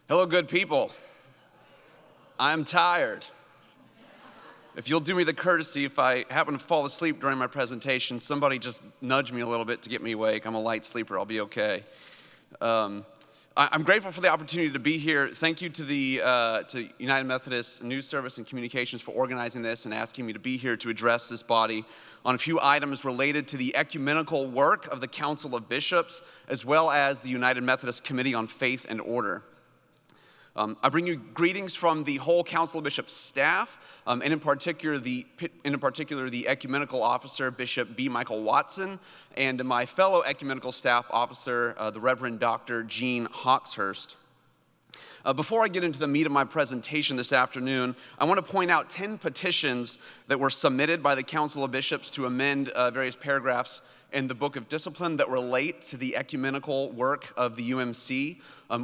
Hello, good people. I'm tired. If you'll do me the courtesy, if I happen to fall asleep during my presentation, somebody just nudge me a little bit to get me awake. I'm a light sleeper. I'll be okay. I'm grateful for the opportunity to be here. Thank you to the to United Methodist News Service and Communications for organizing this and asking me to be here to address this body on a few items related to the ecumenical work of the Council of Bishops, as well as the United Methodist Committee on Faith and Order. I bring you greetings from the whole Council of Bishops staff, and in particular the ecumenical officer, Bishop B. Michael Watson, and my fellow ecumenical staff officer, the Reverend Dr. Gene Hawkshurst. Before I get into the meat of my presentation this afternoon, I want to point out 10 petitions that were submitted by the Council of Bishops to amend various paragraphs in the Book of Discipline that relate to the ecumenical work of the UMC,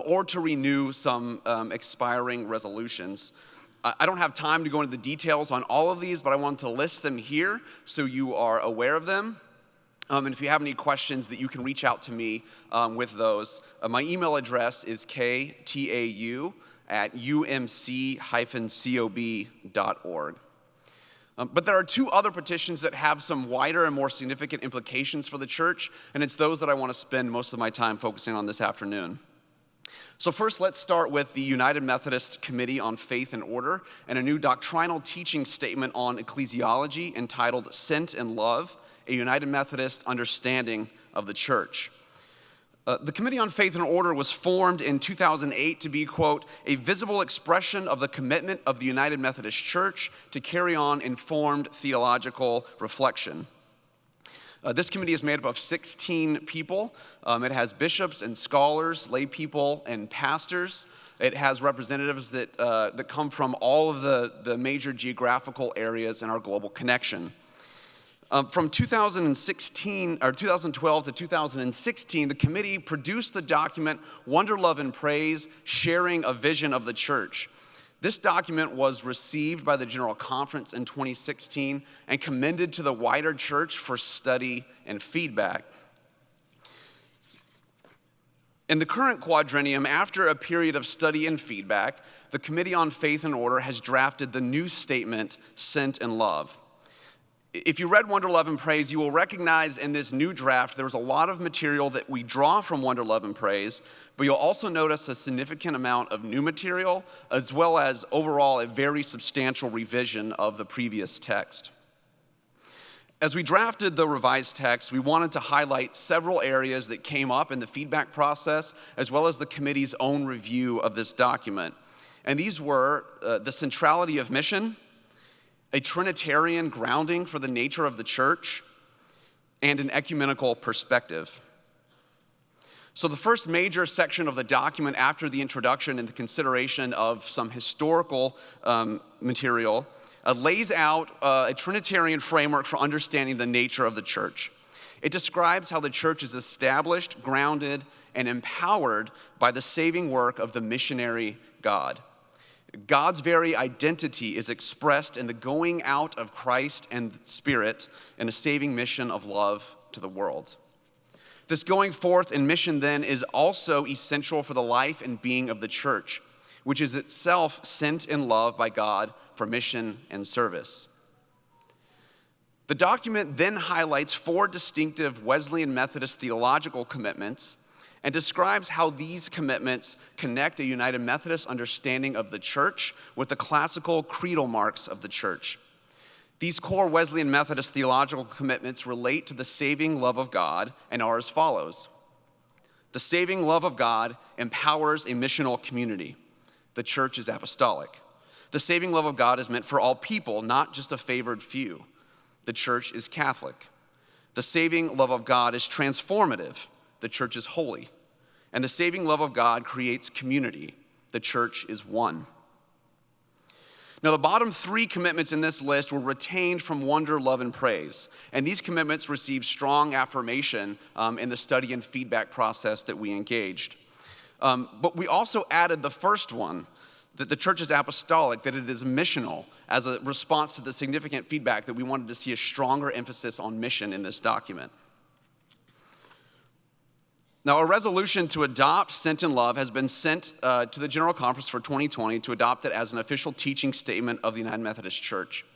or to renew some expiring resolutions. I don't have time to go into the details on all of these, but I wanted to list them here so you are aware of them. And if you have any questions, that you can reach out to me with those. My email address is ktau@umc-cob.org. But there are two other petitions that have some wider and more significant implications for the church, and it's those that I want to spend most of my time focusing on this afternoon. So first, let's start with the United Methodist Committee on Faith and Order and a new doctrinal teaching statement on ecclesiology entitled Sent and Love, a United Methodist Understanding of the Church. The Committee on Faith and Order was formed in 2008 to be, quote, a visible expression of the commitment of the United Methodist Church to carry on informed theological reflection. This committee is made up of 16 people. It has bishops and scholars, lay people, and pastors. It has representatives that come from all of the major geographical areas in our global connection. From 2012 to 2016, the committee produced the document Wonder, Love, and Praise, Sharing a Vision of the Church. This document was received by the General Conference in 2016 and commended to the wider church for study and feedback. In the current quadrennium, after a period of study and feedback, the Committee on Faith and Order has drafted the new statement, Sent and Love. If you read Wonder, Love, and Praise, you will recognize in this new draft there's a lot of material that we draw from Wonder, Love, and Praise, but you'll also notice a significant amount of new material, as well as overall a very substantial revision of the previous text. As we drafted the revised text, we wanted to highlight several areas that came up in the feedback process, as well as the committee's own review of this document. And these were the centrality of mission, a Trinitarian grounding for the nature of the church, and an ecumenical perspective. So the first major section of the document after the introduction and the consideration of some historical material lays out a Trinitarian framework for understanding the nature of the church. It describes how the church is established, grounded, and empowered by the saving work of the missionary God. God's very identity is expressed in the going out of Christ and Spirit in a saving mission of love to the world. This going forth in mission then is also essential for the life and being of the church, which is itself sent in love by God for mission and service. The document then highlights 4 distinctive Wesleyan Methodist theological commitments and describes how these commitments connect a United Methodist understanding of the church with the classical creedal marks of the church. These core Wesleyan Methodist theological commitments relate to the saving love of God and are as follows. The saving love of God empowers a missional community. The church is apostolic. The saving love of God is meant for all people, not just a favored few. The church is Catholic. The saving love of God is transformative. The church is holy. And the saving love of God creates community. The church is one. Now, the bottom 3 commitments in this list were retained from Wonder, Love, and Praise. And these commitments received strong affirmation in the study and feedback process that we engaged. But we also added the first one, that the church is apostolic, that it is missional, as a response to the significant feedback that we wanted to see a stronger emphasis on mission in this document. Now, a resolution to adopt Sent in Love has been sent to the General Conference for 2020 to adopt it as an official teaching statement of the United Methodist Church.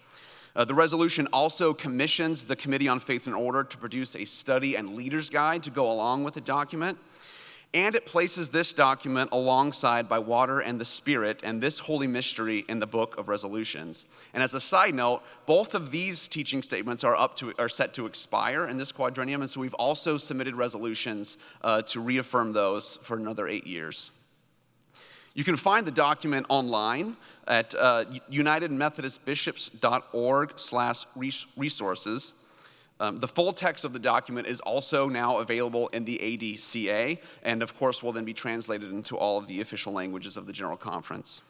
The resolution also commissions the Committee on Faith and Order to produce a study and leader's guide to go along with the document. And it places this document alongside By Water and the Spirit and this holy mystery in the Book of Resolutions. And as a side note, both of these teaching statements are set to expire in this quadrennium, and so we've also submitted resolutions to reaffirm those for another 8 years. You can find the document online at unitedmethodistbishops.org/resources. The full text of the document is also now available in the ADCA, and of course will then be translated into all of the official languages of the General Conference.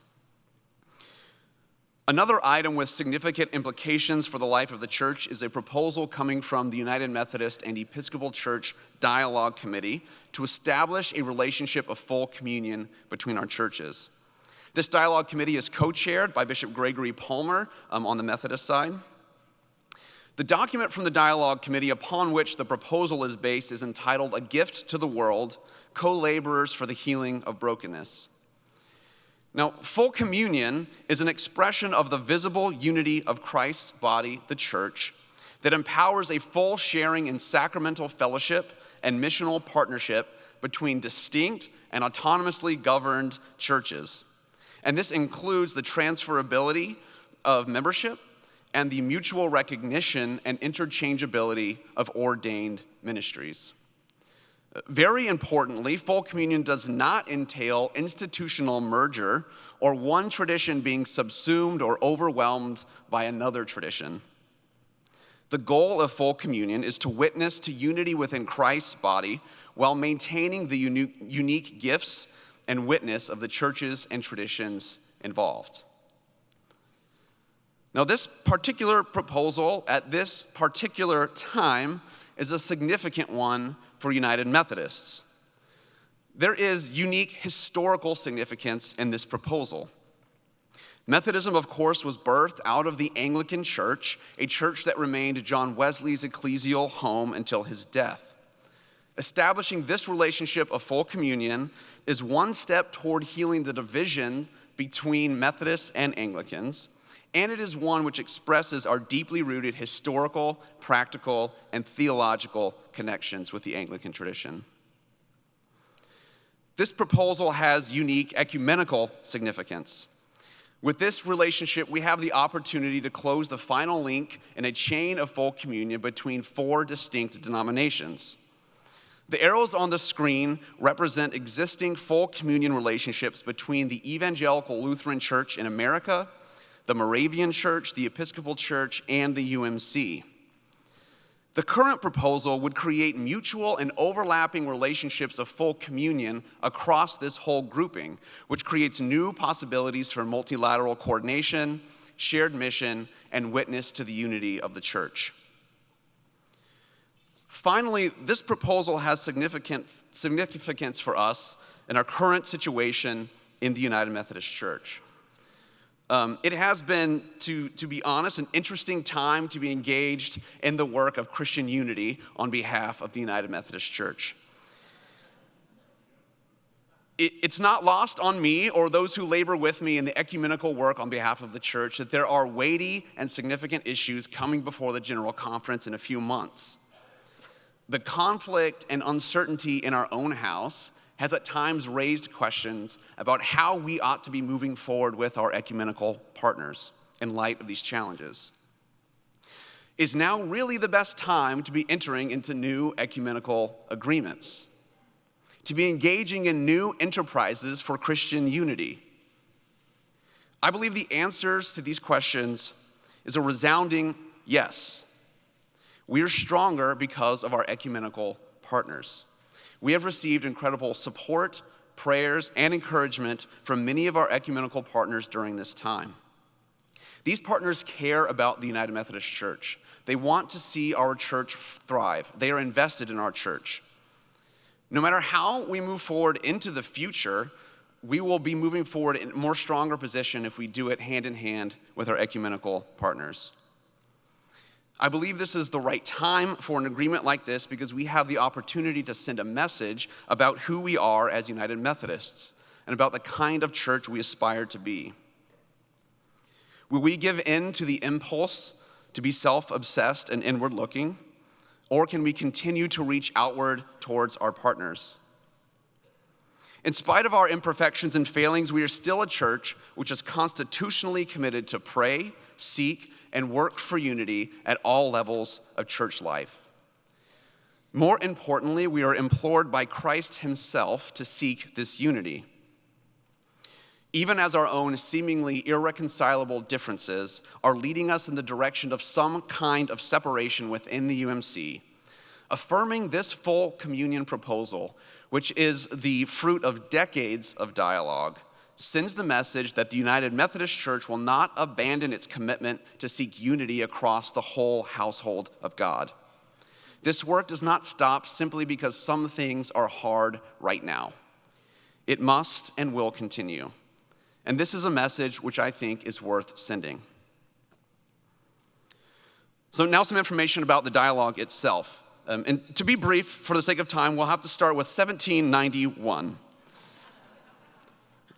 Another item with significant implications for the life of the church is a proposal coming from the United Methodist and Episcopal Church Dialogue Committee to establish a relationship of full communion between our churches. This dialogue committee is co-chaired by Bishop Gregory Palmer on the Methodist side. The document from the Dialogue Committee upon which the proposal is based is entitled A Gift to the World, Co-Laborers for the Healing of Brokenness. Now, full communion is an expression of the visible unity of Christ's body, the church, that empowers a full sharing in sacramental fellowship and missional partnership between distinct and autonomously governed churches. And this includes the transferability of membership and the mutual recognition and interchangeability of ordained ministries. Very importantly, full communion does not entail institutional merger or one tradition being subsumed or overwhelmed by another tradition. The goal of full communion is to witness to unity within Christ's body while maintaining the unique gifts and witness of the churches and traditions involved. Now, this particular proposal at this particular time is a significant one for United Methodists. There is unique historical significance in this proposal. Methodism, of course, was birthed out of the Anglican Church, a church that remained John Wesley's ecclesial home until his death. Establishing this relationship of full communion is one step toward healing the division between Methodists and Anglicans, and it is one which expresses our deeply rooted historical, practical, and theological connections with the Anglican tradition. This proposal has unique ecumenical significance. With this relationship, we have the opportunity to close the final link in a chain of full communion between 4 distinct denominations. The arrows on the screen represent existing full communion relationships between the Evangelical Lutheran Church in America, the Moravian Church, the Episcopal Church, and the UMC. The current proposal would create mutual and overlapping relationships of full communion across this whole grouping, which creates new possibilities for multilateral coordination, shared mission, and witness to the unity of the church. Finally, this proposal has significance for us in our current situation in the United Methodist Church. It has been, to be honest, an interesting time to be engaged in the work of Christian unity on behalf of the United Methodist Church. It's not lost on me or those who labor with me in the ecumenical work on behalf of the church that there are weighty and significant issues coming before the General Conference in a few months. The conflict and uncertainty in our own house has at times raised questions about how we ought to be moving forward with our ecumenical partners in light of these challenges. Is now really the best time to be entering into new ecumenical agreements, to be engaging in new enterprises for Christian unity? I believe the answers to these questions is a resounding yes. We are stronger because of our ecumenical partners. We have received incredible support, prayers, and encouragement from many of our ecumenical partners during this time. These partners care about the United Methodist Church. They want to see our church thrive. They are invested in our church. No matter how we move forward into the future, we will be moving forward in a more stronger position if we do it hand in hand with our ecumenical partners. I believe this is the right time for an agreement like this because we have the opportunity to send a message about who we are as United Methodists and about the kind of church we aspire to be. Will we give in to the impulse to be self-obsessed and inward-looking, or can we continue to reach outward towards our partners? In spite of our imperfections and failings, we are still a church which is constitutionally committed to pray, seek, and work for unity at all levels of church life. More importantly, we are implored by Christ himself to seek this unity. Even as our own seemingly irreconcilable differences are leading us in the direction of some kind of separation within the UMC, affirming this full communion proposal, which is the fruit of decades of dialogue, sends the message that the United Methodist Church will not abandon its commitment to seek unity across the whole household of God. This work does not stop simply because some things are hard right now. It must and will continue. And this is a message which I think is worth sending. So now some information about the dialogue itself. And to be brief, for the sake of time, we'll have to start with 1791.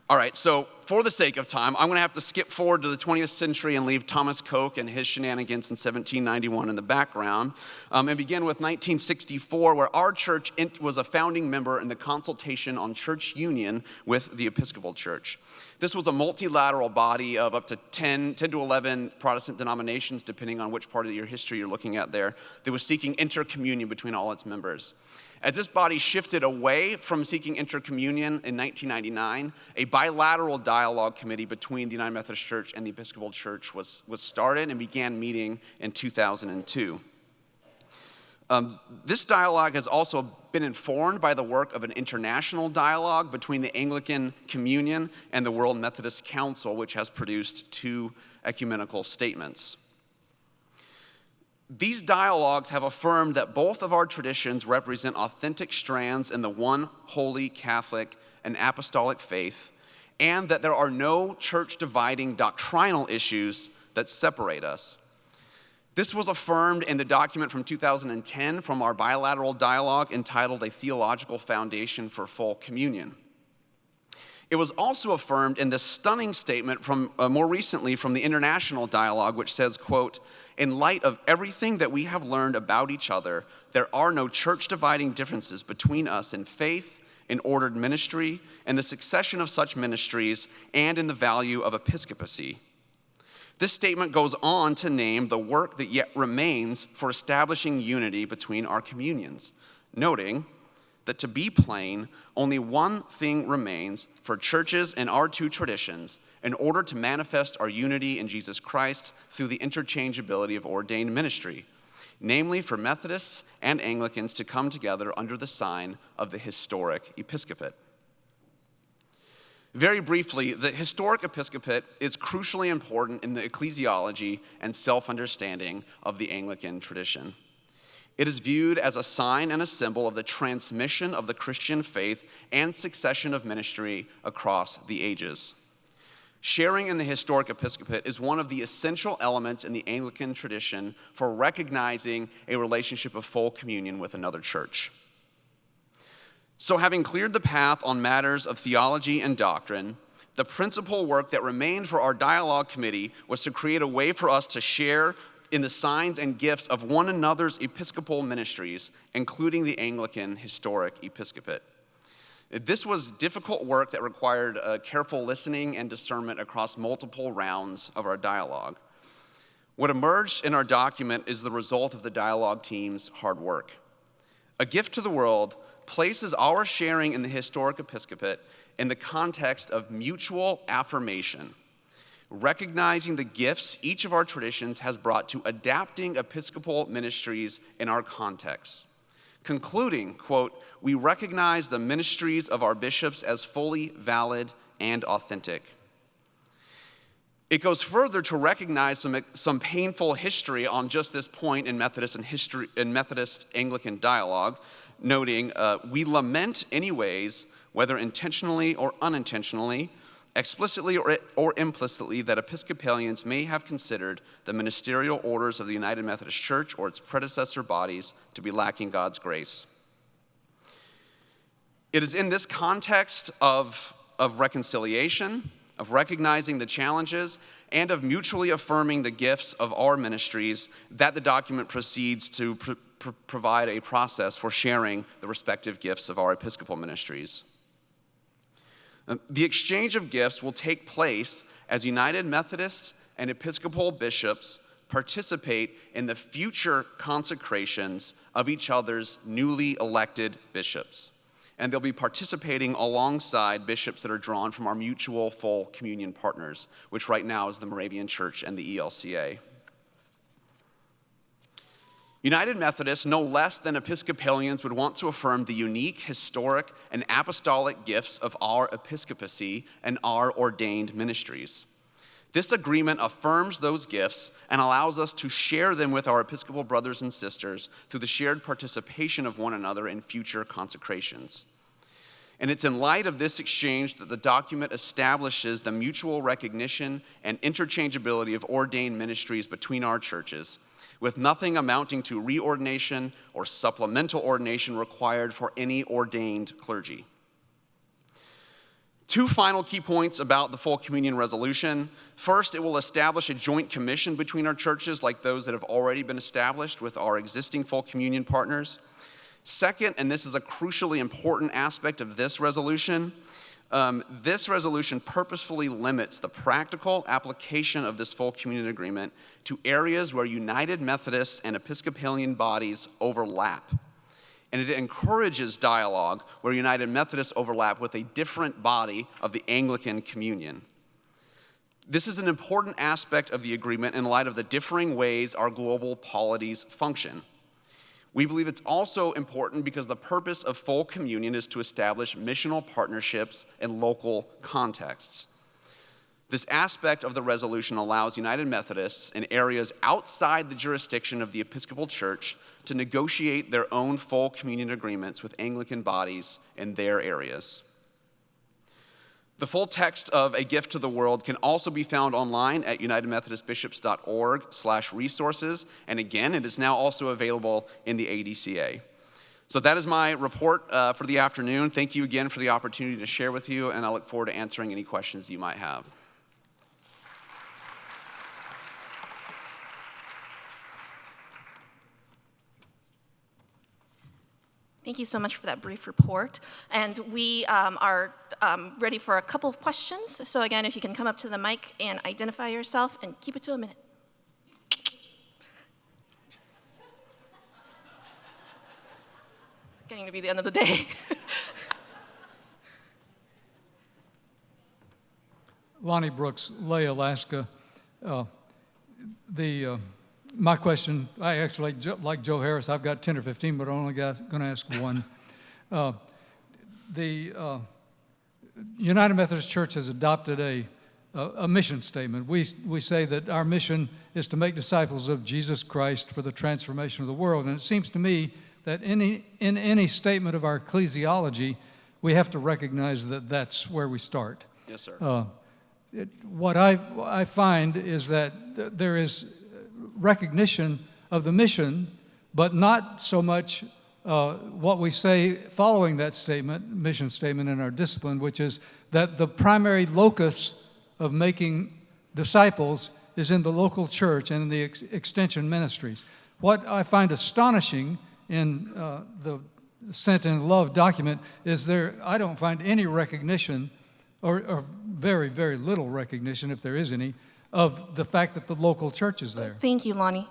All right, so for the sake of time, I'm going to have to skip forward to the 20th century and leave Thomas Coke and his shenanigans in 1791 in the background, and begin with 1964, where our church was a founding member in the consultation on church union with the Episcopal Church. This was a multilateral body of up to 10 to 11 Protestant denominations, depending on which part of your history you're looking at there, that was seeking intercommunion between all its members. As this body shifted away from seeking intercommunion in 1999, a bilateral dialogue committee between the United Methodist Church and the Episcopal Church was started and began meeting in 2002. This dialogue has also been informed by the work of an international dialogue between the Anglican Communion and the World Methodist Council, which has produced 2 ecumenical statements. These dialogues have affirmed that both of our traditions represent authentic strands in the one holy Catholic and apostolic faith, and that there are no church-dividing doctrinal issues that separate us. This was affirmed in the document from 2010 from our bilateral dialogue entitled A Theological Foundation for Full Communion. It was also affirmed in this stunning statement from more recently from the international dialogue, which says, quote, "In light of everything that we have learned about each other, there are no church-dividing differences between us in faith, in ordered ministry, in the succession of such ministries, and in the value of episcopacy." This statement goes on to name the work that yet remains for establishing unity between our communions, noting that, to be plain, only one thing remains for churches in our 2 traditions in order to manifest our unity in Jesus Christ through the interchangeability of ordained ministry, namely for Methodists and Anglicans to come together under the sign of the historic Episcopate. Very briefly, the historic Episcopate is crucially important in the ecclesiology and self-understanding of the Anglican tradition. It is viewed as a sign and a symbol of the transmission of the Christian faith and succession of ministry across the ages. Sharing in the historic Episcopate is one of the essential elements in the Anglican tradition for recognizing a relationship of full communion with another church. So, having cleared the path on matters of theology and doctrine, the principal work that remained for our dialogue committee was to create a way for us to share in the signs and gifts of one another's episcopal ministries, including the Anglican historic Episcopate. This was difficult work that required careful listening and discernment across multiple rounds of our dialogue. What emerged in our document is the result of the dialogue team's hard work. A Gift to the World places our sharing in the historic Episcopate in the context of mutual affirmation, recognizing the gifts each of our traditions has brought to adapting episcopal ministries in our context. Concluding, quote, "We recognize the ministries of our bishops as fully valid and authentic." It goes further to recognize some painful history on just this point in Methodist and Methodist Anglican dialogue, noting, "We lament anyways, whether intentionally or unintentionally, explicitly or implicitly, that Episcopalians may have considered the ministerial orders of the United Methodist Church or its predecessor bodies to be lacking God's grace. It is in this context of reconciliation, of recognizing the challenges, and of mutually affirming the gifts of our ministries that the document proceeds to provide a process for sharing the respective gifts of our Episcopal ministries. The exchange of gifts will take place as United Methodists and Episcopal bishops participate in the future consecrations of each other's newly elected bishops. And they'll be participating alongside bishops that are drawn from our mutual full communion partners, which right now is the Moravian Church and the ELCA. United Methodists, no less than Episcopalians, would want to affirm the unique, historic, and apostolic gifts of our episcopacy and our ordained ministries. This agreement affirms those gifts and allows us to share them with our Episcopal brothers and sisters through the shared participation of one another in future consecrations. And it's in light of this exchange that the document establishes the mutual recognition and interchangeability of ordained ministries between our churches, with nothing amounting to reordination or supplemental ordination required for any ordained clergy. Two final key points about the full communion resolution. First, it will establish a joint commission between our churches like those that have already been established with our existing full communion partners. Second, and this is a crucially important aspect of this resolution purposefully limits the practical application of this full communion agreement to areas where United Methodists and Episcopalian bodies overlap. And it encourages dialogue where United Methodists overlap with a different body of the Anglican communion. This is an important aspect of the agreement in light of the differing ways our global polities function. We believe it's also important because the purpose of full communion is to establish missional partnerships in local contexts. This aspect of the resolution allows United Methodists in areas outside the jurisdiction of the Episcopal Church to negotiate their own full communion agreements with Anglican bodies in their areas. The full text of A Gift to the World can also be found online at unitedmethodistbishops.org/resources. And again, it is now also available in the ADCA. So that is my report for the afternoon. Thank you again for the opportunity to share with you, and I look forward to answering any questions you might have. Thank you so much for that brief report. And we are ready for a couple of questions. So again, if you can come up to the mic and identify yourself and keep it to a minute. It's getting to be the end of the day. Lonnie Brooks, Lay, Alaska. My question, I actually, like Joe Harris, I've got 10 or 15, but I'm only going to ask one. The United Methodist Church has adopted a mission statement. We say that our mission is to make disciples of Jesus Christ for the transformation of the world. And it seems to me that in any statement of our ecclesiology, we have to recognize that that's where we start. Yes, sir. What I find is that there is recognition of the mission, but not so much what we say following that statement, mission statement in our discipline, which is that the primary locus of making disciples is in the local church and in the extension ministries. What I find astonishing in the Sent in Love document is I don't find any recognition, or very, very little recognition, if there is any, of the fact that the local church is there. Thank you, Lonnie.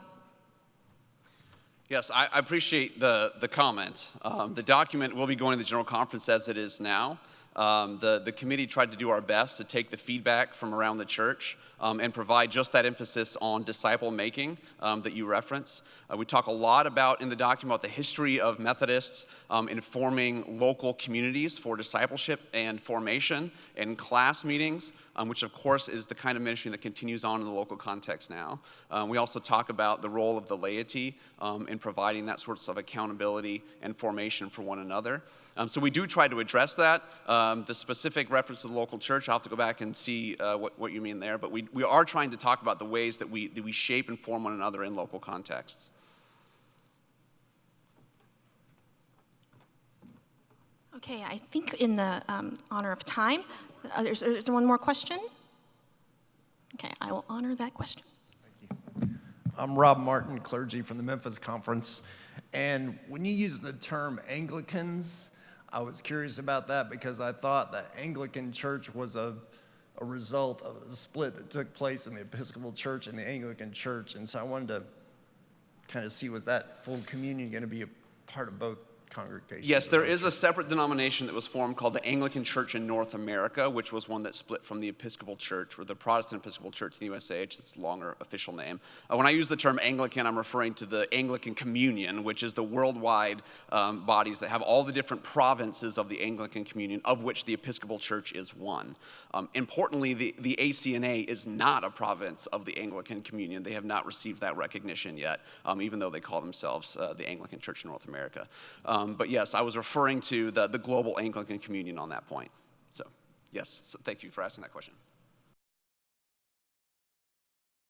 Yes, I appreciate the comment. The document will be going to the General Conference as it is now. The committee tried to do our best to take the feedback from around the church and provide just that emphasis on disciple making that you reference. We talk a lot about in the document about the history of Methodists informing local communities for discipleship and formation in class meetings, which of course is the kind of ministry that continues on in the local context now. We also talk about the role of the laity in providing that sorts of accountability and formation for one another. So we do try to address that. The specific reference to the local church, I'll have to go back and see what you mean there. But we are trying to talk about the ways that we shape and form one another in local contexts. Okay, I think in the honor of time, is there one more question? Okay, I will honor that question. Thank you. I'm Rob Martin, clergy from the Memphis Conference. And when you use the term Anglicans, I was curious about that because I thought the Anglican Church was a result of a split that took place in the Episcopal Church and the Anglican Church. And so I wanted to kind of see, was that full communion going to be a part of both congregations? Yes, there is a separate denomination that was formed called the Anglican Church in North America, which was one that split from the Episcopal Church, or the Protestant Episcopal Church in the USA, it's its longer official name. When I use the term Anglican, I'm referring to the Anglican Communion, which is the worldwide bodies that have all the different provinces of the Anglican Communion, of which the Episcopal Church is one. Importantly, the ACNA is not a province of the Anglican Communion. They have not received that recognition yet, even though they call themselves the Anglican Church in North America. But yes, I was referring to the global Anglican Communion on that point. So yes, so thank you for asking that question.